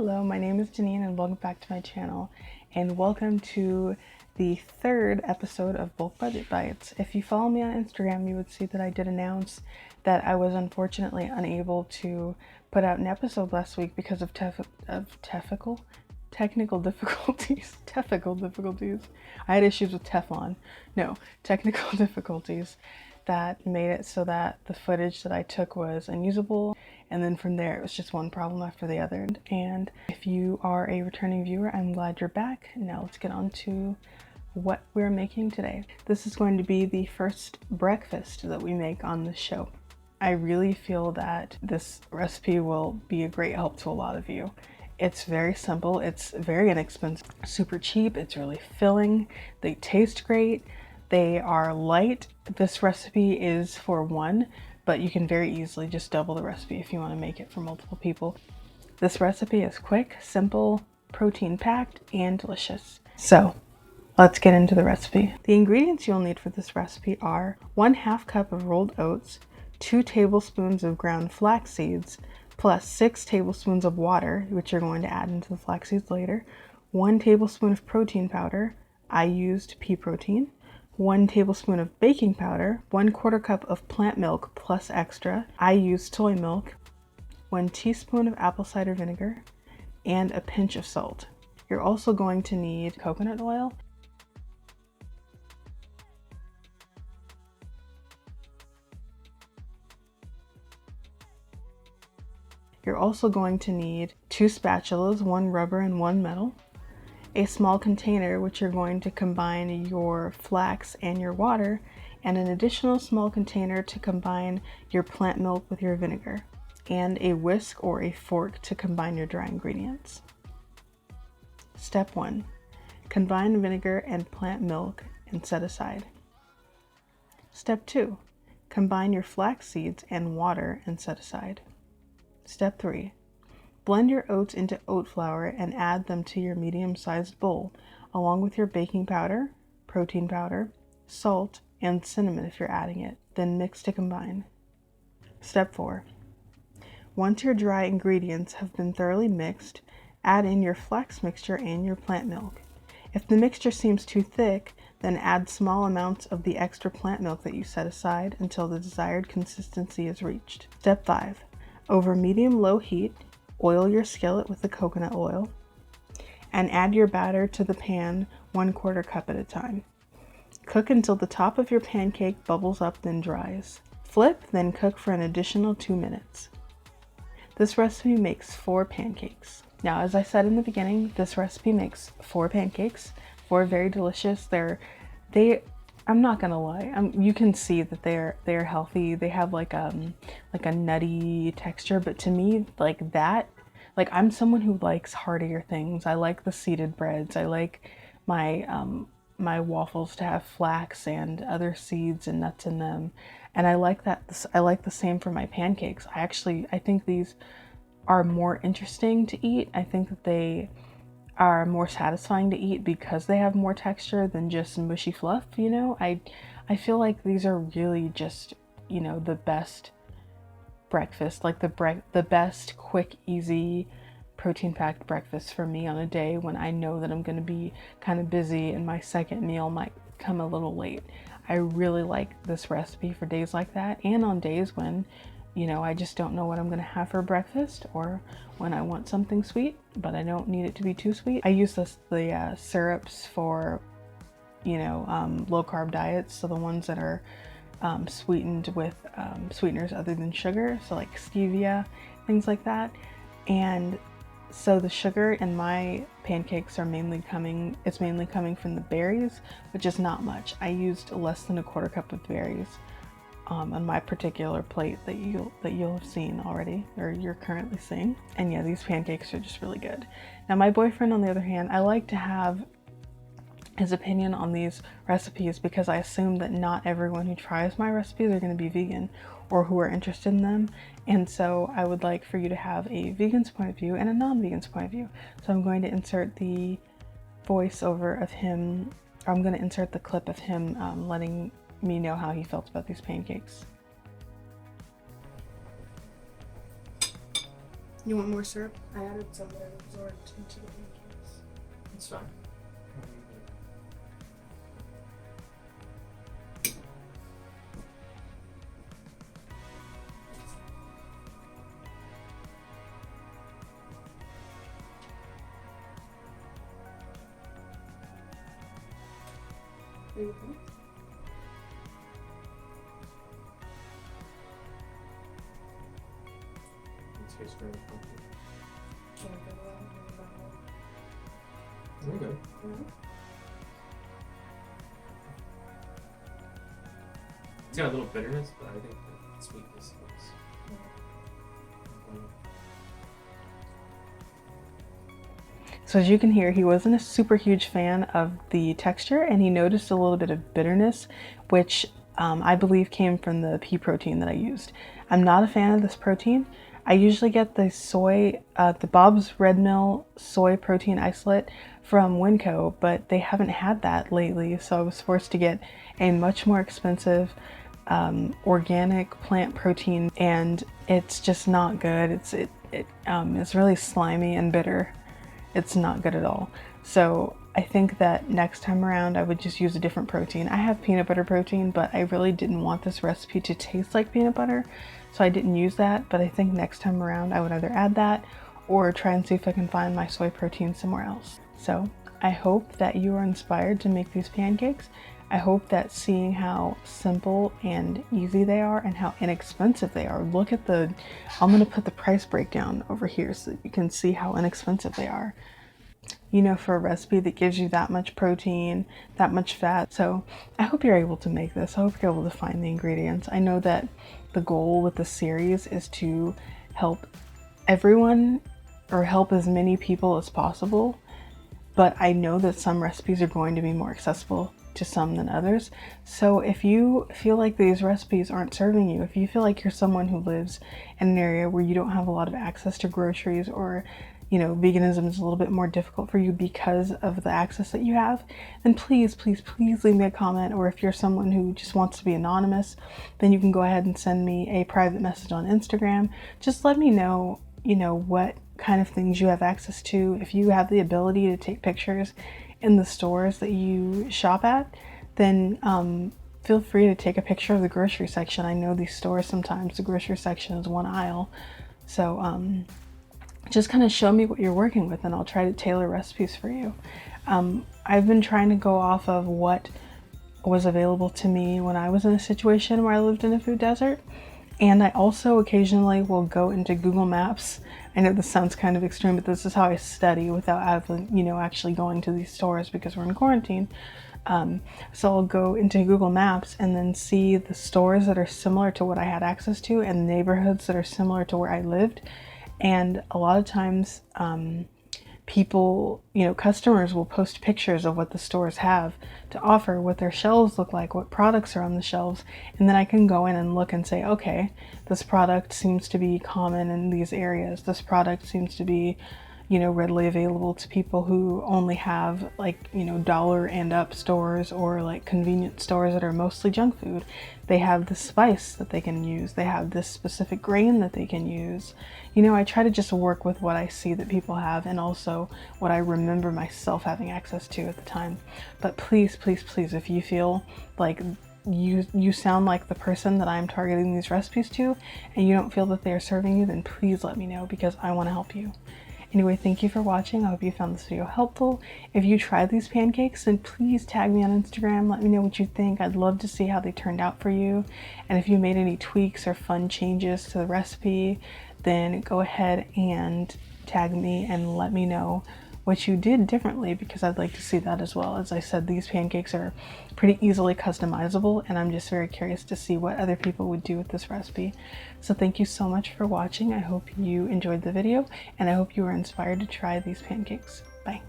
Hello, my name is Denine and welcome back to my channel, and welcome to the third episode of Bulk Budget Bites. If you follow me on Instagram, you would see that I did announce that I was unfortunately unable to put out an episode last week because of technical difficulties. Technical difficulties. I had issues with Teflon. No, technical difficulties that made it so that the footage that I took was unusable, and then from there it was just one problem after the other. And if you are a returning viewer, I'm glad you're back. Now let's get on to what we're making today. This is going to be the first breakfast that we make on this show. I really feel that this recipe will be a great help to a lot of you. It's very simple, it's very inexpensive, super cheap, it's really filling, they taste great, they are light. This recipe is for one, but you can very easily just double the recipe if you want to make it for multiple people. This recipe is quick, simple, protein packed, and delicious. So let's get into the recipe. The ingredients you'll need for this recipe are 1/2 cup of rolled oats, 2 tablespoons of ground flax seeds, plus 6 tablespoons of water, which you're going to add into the flax seeds later, 1 tablespoon of protein powder, I used pea protein, 1 tablespoon of baking powder, 1/4 cup of plant milk plus extra, I used soy milk, 1 teaspoon of apple cider vinegar, and a pinch of salt. You're also going to need coconut oil. You're also going to need 2 spatulas, 1 rubber and 1 metal, a small container which you're going to combine your flax and your water, and an additional small container to combine your plant milk with your vinegar, and a whisk or a fork to combine your dry ingredients. Step 1. Combine vinegar and plant milk and set aside. Step 2. Combine your flax seeds and water and set aside. Step 3. Blend your oats into oat flour and add them to your medium-sized bowl, along with your baking powder, protein powder, salt, and cinnamon if you're adding it. Then mix to combine. Step 4. Once your dry ingredients have been thoroughly mixed, add in your flax mixture and your plant milk. If the mixture seems too thick, then add small amounts of the extra plant milk that you set aside until the desired consistency is reached. Step 5. Over medium-low heat, oil your skillet with the coconut oil and add your batter to the pan 1/4 cup at a time. Cook until the top of your pancake bubbles up then dries. Flip, then cook for an additional 2 minutes. This recipe makes 4 pancakes. Now, as I said in the beginning, this recipe makes 4 pancakes, 4 very delicious. I'm not gonna lie, you can see that they're healthy. They have like a nutty texture, but to me, I'm someone who likes heartier things. I like the seeded breads. I like my my waffles to have flax and other seeds and nuts in them, and I like that. I like the same for my pancakes. I think these are more interesting to eat. I think that they are more satisfying to eat because they have more texture than just mushy fluff, you know? I feel like these are really just, you know, the best breakfast, like the best quick, easy, protein-packed breakfast for me on a day when I know that I'm going to be kind of busy and my second meal might come a little late. I really like this recipe for days like that, and on days when, you know, I just don't know what I'm going to have for breakfast, or when I want something sweet, but I don't need it to be too sweet. I use the syrups for, you know, low-carb diets, so the ones that are sweetened with sweeteners other than sugar, so like stevia, things like that. And so the sugar in my pancakes are mainly coming from the berries, which is not much. I used less than 1/4 cup of berries on my particular plate that you'll have seen already, or you're currently seeing. And yeah, these pancakes are just really good. Now my boyfriend, on the other hand, I like to have his opinion on these recipes because I assume that not everyone who tries my recipes are going to be vegan or who are interested in them. And so I would like for you to have a vegan's point of view and a non-vegan's point of view. So I'm going to insert the voiceover of him, or I'm going to insert the clip of him letting me know how he felt about these pancakes. You want more syrup? I added some that I absorbed into the pancakes. It's fine. There you go. It tastes very funky. Can I go around and Very good. It's got a little bitterness, but I think the sweetness is. So as you can hear, he wasn't a super huge fan of the texture, and he noticed a little bit of bitterness, which I believe came from the pea protein that I used. I'm not a fan of this protein. I usually get the soy, the Bob's Red Mill soy protein isolate from Winco, but they haven't had that lately, so I was forced to get a much more expensive organic plant protein, and it's just not good. It's really slimy and bitter. It's not good at all. So I think that next time around I would just use a different protein. I have peanut butter protein, but I really didn't want this recipe to taste like peanut butter, so I didn't use that. But I think next time around I would either add that or try and see if I can find my soy protein somewhere else. So I hope that you are inspired to make these pancakes. I hope that seeing how simple and easy they are and how inexpensive they are. Look at I'm gonna put the price breakdown over here so that you can see how inexpensive they are. You know, for a recipe that gives you that much protein, that much fat. So I hope you're able to make this. I hope you're able to find the ingredients. I know that the goal with the series is to help everyone or help as many people as possible. But I know that some recipes are going to be more accessible to some than others. So if you feel like these recipes aren't serving you, if you feel like you're someone who lives in an area where you don't have a lot of access to groceries, or you know, veganism is a little bit more difficult for you because of the access that you have, then please, please, please leave me a comment. Or if you're someone who just wants to be anonymous, then you can go ahead and send me a private message on Instagram. Just let me know, you know, what kind of things you have access to. If you have the ability to take pictures in the stores that you shop at, then feel free to take a picture of the grocery section. I know these stores, sometimes the grocery section is one aisle. So just kind of show me what you're working with and I'll try to tailor recipes for you. I've been trying to go off of what was available to me when I was in a situation where I lived in a food desert. And I also occasionally will go into Google Maps. I know this sounds kind of extreme, but this is how I study without having, you know, actually going to these stores because we're in quarantine. So I'll go into Google Maps and then see the stores that are similar to what I had access to and neighborhoods that are similar to where I lived. And a lot of times, people, you know, customers will post pictures of what the stores have to offer, what their shelves look like, what products are on the shelves, and then I can go in and look and say, okay, this product seems to be common in these areas. This product seems to be, you know, readily available to people who only have like, you know, dollar and up stores or like convenience stores that are mostly junk food. They have this spice that they can use. They have this specific grain that they can use. You know, I try to just work with what I see that people have and also what I remember myself having access to at the time. But please, please, please, if you feel like you sound like the person that I'm targeting these recipes to and you don't feel that they are serving you, then please let me know because I want to help you. Anyway, thank you for watching. I hope you found this video helpful. If you tried these pancakes, then please tag me on Instagram. Let me know what you think. I'd love to see how they turned out for you. And if you made any tweaks or fun changes to the recipe, then go ahead and tag me and let me know what you did differently because I'd like to see that as well. As I said, these pancakes are pretty easily customizable and I'm just very curious to see what other people would do with this recipe. So thank you so much for watching. I hope you enjoyed the video and I hope you were inspired to try these pancakes. Bye.